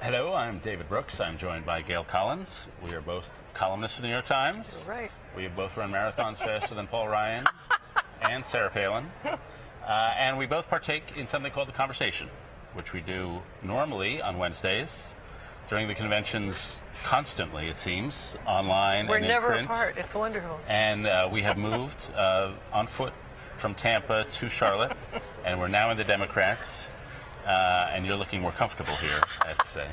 Hello, I'm David Brooks. I'm joined by Gail Collins. We are both columnists for the New York Times. Right. We have both run marathons faster than Paul Ryan and Sarah Palin. And we both partake in something called The Conversation, which we do normally on Wednesdays during the conventions constantly, it seems, online We're and in never print. apart. It's wonderful. And we have moved on foot from Tampa to Charlotte, and we're now in the Democrats. And you're looking more comfortable here, I have to say.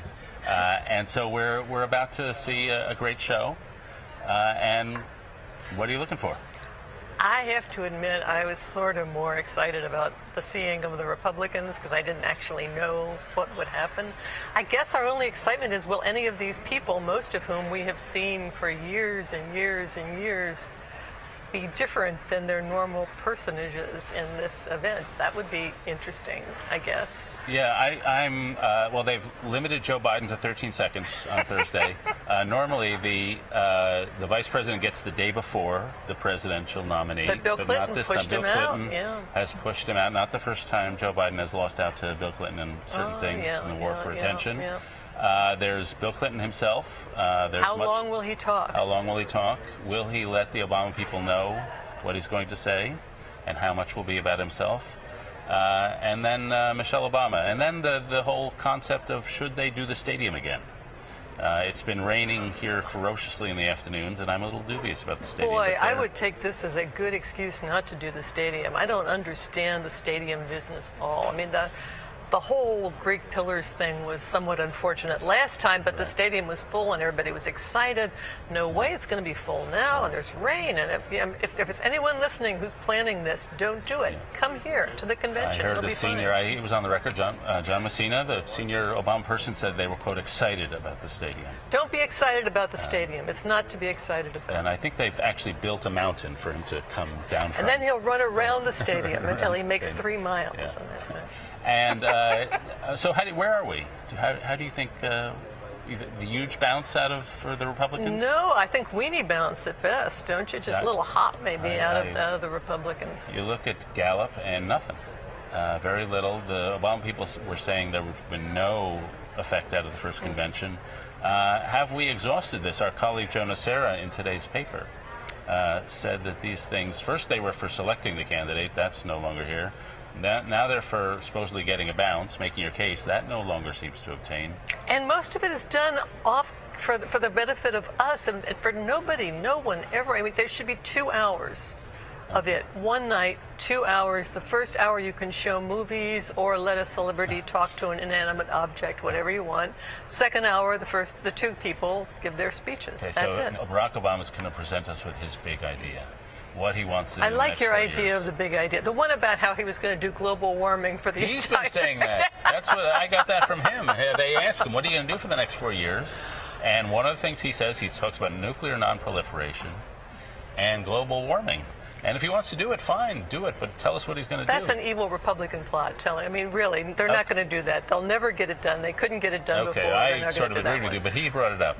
And so we're about to see a great show. And what are you looking for? I have to admit, I was sort of more excited about the seeing of the Republicans because I didn't actually know what would happen. I guess our only excitement is, will any of these people, most of whom we have seen for years and years and years, be different than their normal personages in this event? That would be interesting, I guess. Yeah, I'm. Well, they've limited Joe Biden to 13 seconds on Thursday. Normally, the vice president gets the day before the presidential nominee, but Bill Clinton not this pushed time. him Bill out. Clinton Yeah. has pushed him out. Not the first time Joe Biden has lost out to Bill Clinton in certain things in the war for attention. There's Bill Clinton himself. How long will he talk? How long will he talk? Will he let the Obama people know what he's going to say, and how much will be about himself? And then Michelle Obama. And then the whole concept of, should they do the stadium again? It's been raining here ferociously in the afternoons, and I'm a little dubious about the stadium. Boy, I would take this as a good excuse not to do the stadium. I don't understand the stadium business at all. I mean, the whole Greek Pillars thing was somewhat unfortunate last time, but the stadium was full and everybody was excited. No way it's going to be full now, and there's rain. And if there's anyone listening who's planning this, don't do it. Come here to the convention. I heard It'll the be senior, fun. he was on the record, John Messina, the senior Obama person, said they were, quote, excited about the stadium. Don't be excited about the stadium. It's not to be excited about. And I think they've actually built a mountain for him to come down from. And then he'll run around the stadium until he makes 3 miles. Yeah. And And so where are we? How do you think the huge bounce for the Republicans? No, I think weenie bounce at best, don't you? Just a little hop maybe out of the Republicans. You look at Gallup and nothing. Very little. The Obama people were saying there would have been no effect out of the first convention. Have we exhausted this? Our colleague Joe Nocera in today's paper said that these things, first they were for selecting the candidate. That's no longer here. Now they're for supposedly getting a bounce, making your case. That no longer seems to obtain. And most of it is done off for the benefit of us and for nobody, no one ever. I mean, there should be 2 hours of it. One night, 2 hours. The first hour you can show movies or let a celebrity talk to an inanimate object, whatever you want. Second hour, the two people give their speeches. Okay, That's so it. Barack Obama is going to present us with his big idea. What he wants to do. I like your idea years. of the big idea. The one about how he was going to do global warming for the He's entire... been saying that. That's what I got that from him. They asked him, what are you going to do for the next 4 years? And one of the things he says, he talks about nuclear nonproliferation and global warming. And if he wants to do it, fine, do it. But tell us what he's going to do. That's an evil Republican plot. I mean, really, they're not going to do that. They'll never get it done. They couldn't get it done before. Okay, They're I not sort gonna of do agreed that with you, one. but he brought it up.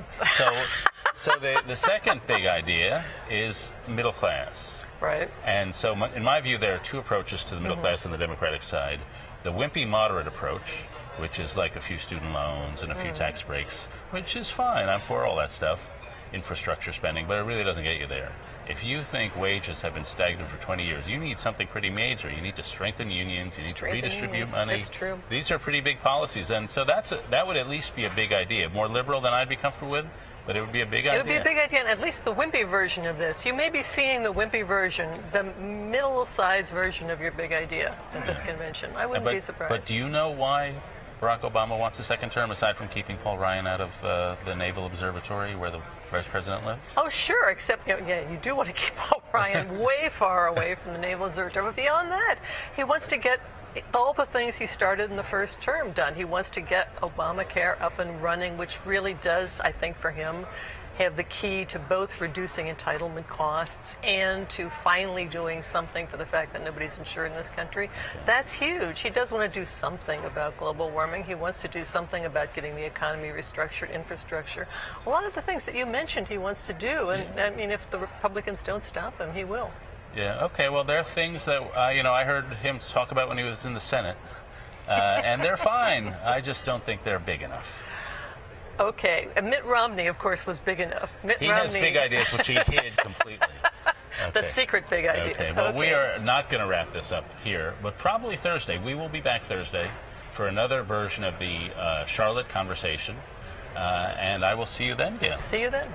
So the second big idea is middle class. Right. And so, in my view, there are two approaches to the middle class on the Democratic side. The wimpy moderate approach, which is like a few student loans and a few tax breaks, which is fine. I'm for all that stuff, infrastructure spending, but it really doesn't get you there. If you think wages have been stagnant for 20 years, you need something pretty major. You need to strengthen unions. You need to redistribute money. That's true. These are pretty big policies, and so that would at least be a big idea. More liberal than I'd be comfortable with, but it would be a big idea. It would be a big idea, and at least the wimpy version of this. You may be seeing the wimpy version, the middle-sized version of your big idea at this convention. I wouldn't be surprised. But do you know why Barack Obama wants a second term, aside from keeping Paul Ryan out of the Naval Observatory, where the vice president lives? Oh, sure, except, you do want to keep Paul Ryan way far away from the Naval Observatory. But beyond that, he wants to get all the things he started in the first term done. He wants to get Obamacare up and running, which really does, I think, for him, have the key to both reducing entitlement costs and to finally doing something for the fact that nobody's insured in this country. That's huge. He does want to do something about global warming. He wants to do something about getting the economy restructured, infrastructure. A lot of the things that you mentioned he wants to do, and I mean, if the Republicans don't stop him, he will. Yeah, okay, well, there are things that, I heard him talk about when he was in the Senate, and they're fine. I just don't think they're big enough. Okay, and Mitt Romney, of course, was big enough. He has big ideas, which he hid completely. The secret big ideas. Okay, well, we are not going to wrap this up here, but probably Thursday. We will be back Thursday for another version of the Charlotte Conversation, and I will see you then, Gail. See you then.